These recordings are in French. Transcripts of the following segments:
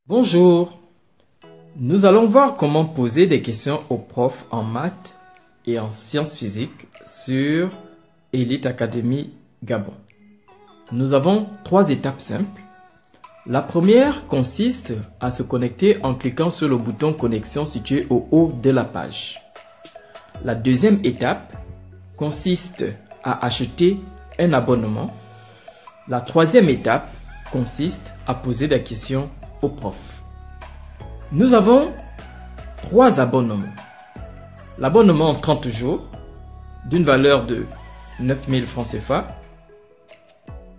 Bonjour, nous allons voir comment poser des questions aux profs en maths et en sciences physiques sur Elite Academy Gabon. Nous avons 3 étapes simples. La première consiste à se connecter en cliquant sur le bouton connexion situé au haut de la page. La deuxième étape consiste à acheter un abonnement. La troisième étape consiste à poser des questions aux profs. Nous avons 3 abonnements. L'abonnement 30 jours d'une valeur de 9000 francs CFA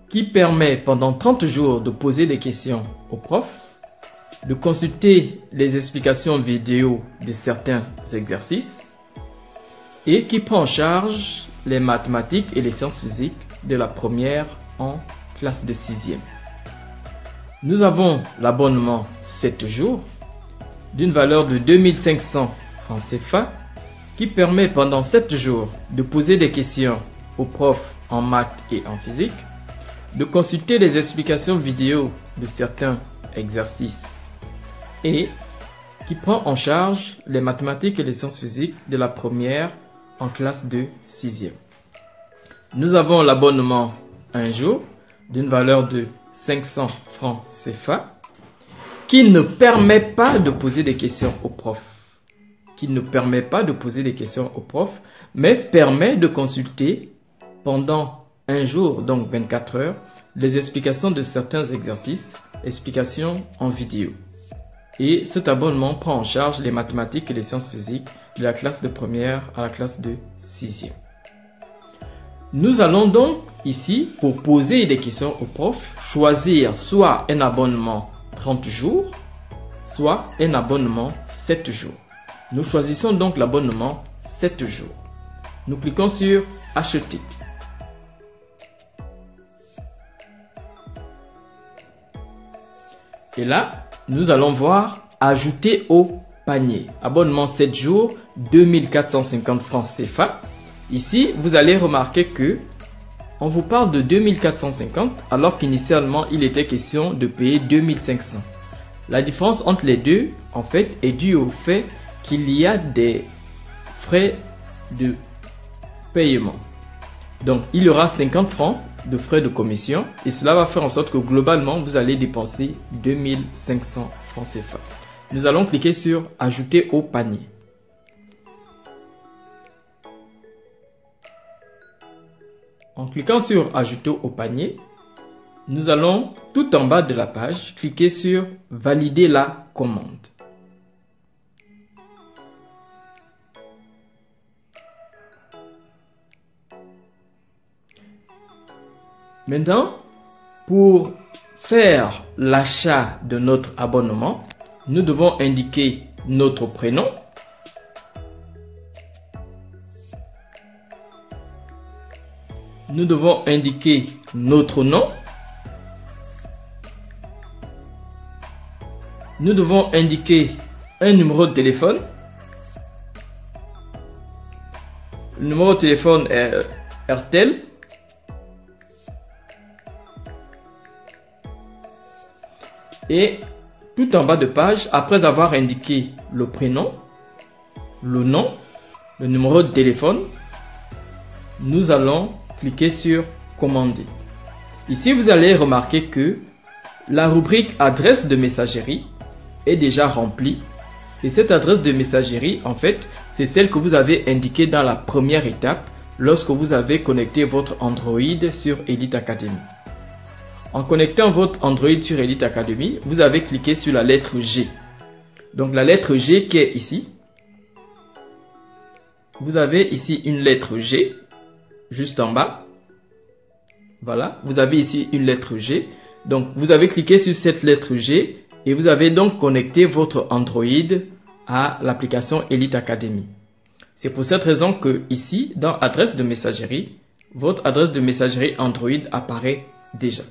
qui permet pendant 30 jours de poser des questions aux profs, de consulter les explications vidéo de certains exercices et qui prend en charge les mathématiques et les sciences physiques de la première en classe de 6e. Nous avons l'abonnement 7 jours d'une valeur de 2500 francs CFA qui permet pendant 7 jours de poser des questions aux profs en maths et en physique, de consulter les explications vidéo de certains exercices et qui prend en charge les mathématiques et les sciences physiques de la première en classe de 6e. Nous avons l'abonnement 1 jour d'une valeur de 500 francs CFA qui ne permet pas de poser des questions aux profs. Mais permet de consulter pendant 1 jour, donc 24 heures, les explications de certains exercices, explications en vidéo. Et cet abonnement prend en charge les mathématiques et les sciences physiques de la classe de première à la classe de 6e. Nous allons donc ici, pour poser des questions aux profs, choisir soit un abonnement 30 jours, soit un abonnement 7 jours. Nous choisissons donc l'abonnement 7 jours. Nous cliquons sur Acheter. Et là, nous allons voir Ajouter au panier. Abonnement 7 jours, 2450 francs CFA. Ici, vous allez remarquer que on vous parle de 2450 alors qu'initialement, il était question de payer 2500. La différence entre les deux, en fait, est due au fait qu'il y a des frais de paiement. Donc, il y aura 50 francs de frais de commission et cela va faire en sorte que globalement, vous allez dépenser 2500 francs CFA. Nous allons cliquer sur Ajouter au panier. En cliquant sur Ajouter au panier, nous allons tout en bas de la page cliquer sur Valider la commande. Maintenant, pour faire l'achat de notre abonnement, nous devons indiquer notre prénom, nous devons indiquer notre nom, nous devons indiquer un numéro de téléphone. Le numéro de téléphone est RTL. Et tout en bas de page, après avoir indiqué le prénom, le nom, le numéro de téléphone, nous allons cliquer sur Commander. Ici, vous allez remarquer que la rubrique adresse de messagerie est déjà remplie. Et cette adresse de messagerie, en fait, c'est celle que vous avez indiquée dans la première étape lorsque vous avez connecté votre Android sur Elite Academy. En connectant votre Android sur Elite Academy, vous avez cliqué sur la lettre G. Donc la lettre G qui est ici. Vous avez ici une lettre G, juste en bas. Voilà, vous avez ici une lettre G. Donc vous avez cliqué sur cette lettre G et vous avez donc connecté votre Android à l'application Elite Academy. C'est pour cette raison que ici, dans adresse de messagerie, votre adresse de messagerie Android apparaît déjà.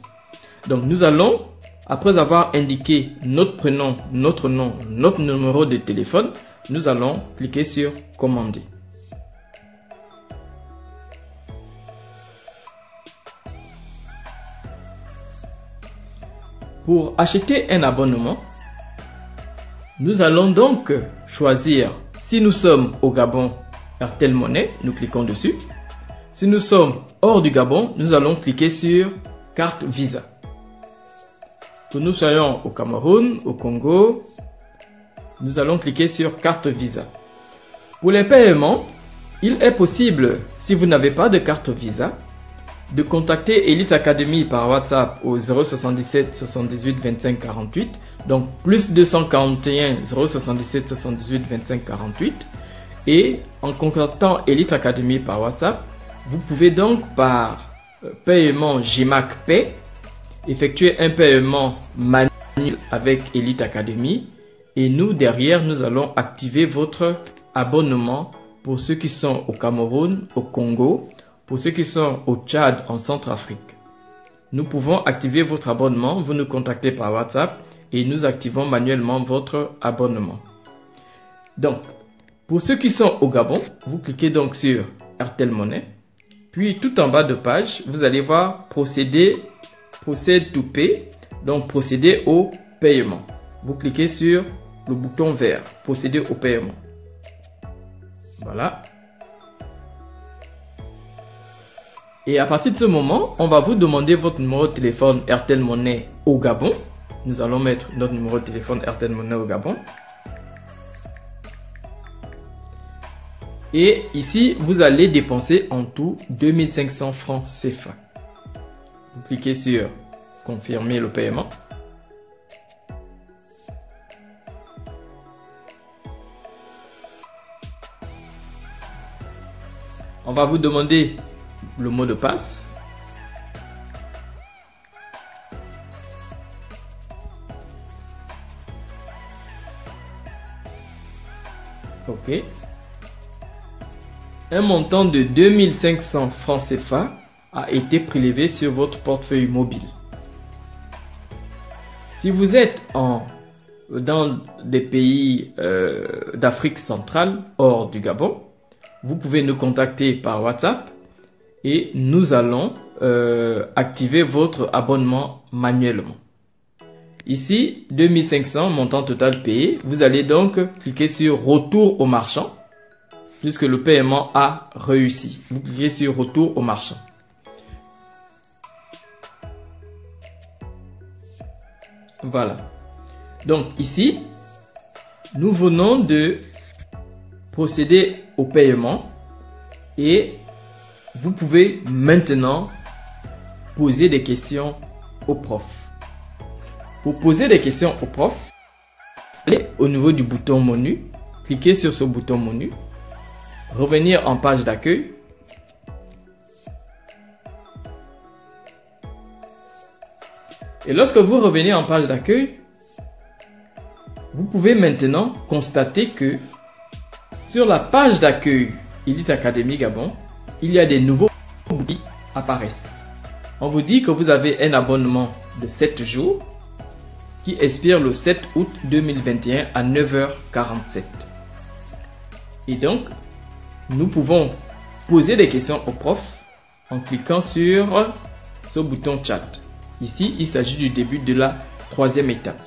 Donc nous allons, après avoir indiqué notre prénom, notre nom, notre numéro de téléphone, nous allons cliquer sur Commander. Pour acheter un abonnement, Nous allons donc choisir si nous sommes au Gabon, Airtel Money, nous cliquons dessus. Si nous sommes hors du Gabon, nous allons cliquer sur carte Visa. Que nous soyons au Cameroun, au Congo, nous allons cliquer sur carte Visa. Pour les paiements, il est possible, si vous n'avez pas de carte Visa, de contacter Elite Academy par WhatsApp au 077 78 25 48, donc plus 241 077 78 25 48, et en contactant Elite Academy par WhatsApp, vous pouvez donc par paiement GMAC Pay effectuer un paiement manuel avec Elite Academy, et nous derrière nous allons activer votre abonnement pour ceux qui sont au Cameroun, au Congo, pour ceux qui sont au Tchad, en Centrafrique. Nous pouvons activer votre abonnement, vous nous contactez par WhatsApp et nous activons manuellement votre abonnement. Donc, pour ceux qui sont au Gabon, vous cliquez donc sur Airtel Money, puis tout en bas de page, vous allez voir procéder to pay, donc procéder au paiement. Vous cliquez sur le bouton vert, procéder au paiement. Voilà. Et à partir de ce moment, on va vous demander votre numéro de téléphone Airtel Money au Gabon. Nous allons mettre notre numéro de téléphone Airtel Money au Gabon. Et ici, vous allez dépenser en tout 2500 francs CFA. Vous cliquez sur confirmer le paiement. On va vous demander le mot de passe. OK. Un montant de 2500 francs CFA a été prélevé sur votre portefeuille mobile. Si vous êtes dans des pays d'Afrique centrale, hors du Gabon, vous pouvez nous contacter par WhatsApp et nous allons activer votre abonnement manuellement. Ici, 2500, montant total payé. Vous allez donc cliquer sur retour au marchand, puisque le paiement a réussi. Vous cliquez sur retour au marchand. Voilà. Donc ici, nous venons de procéder au paiement et vous pouvez maintenant poser des questions au prof. Pour poser des questions au prof, allez au niveau du bouton menu, cliquez sur ce bouton menu, revenir en page d'accueil. Et lorsque vous revenez en page d'accueil, vous pouvez maintenant constater que sur la page d'accueil Elite Academy Gabon, il y a des nouveaux qui apparaissent. On vous dit que vous avez un abonnement de 7 jours qui expire le 7 août 2021 à 9h47. Et donc, nous pouvons poser des questions au prof en cliquant sur ce bouton chat. Ici, il s'agit du début de la troisième étape.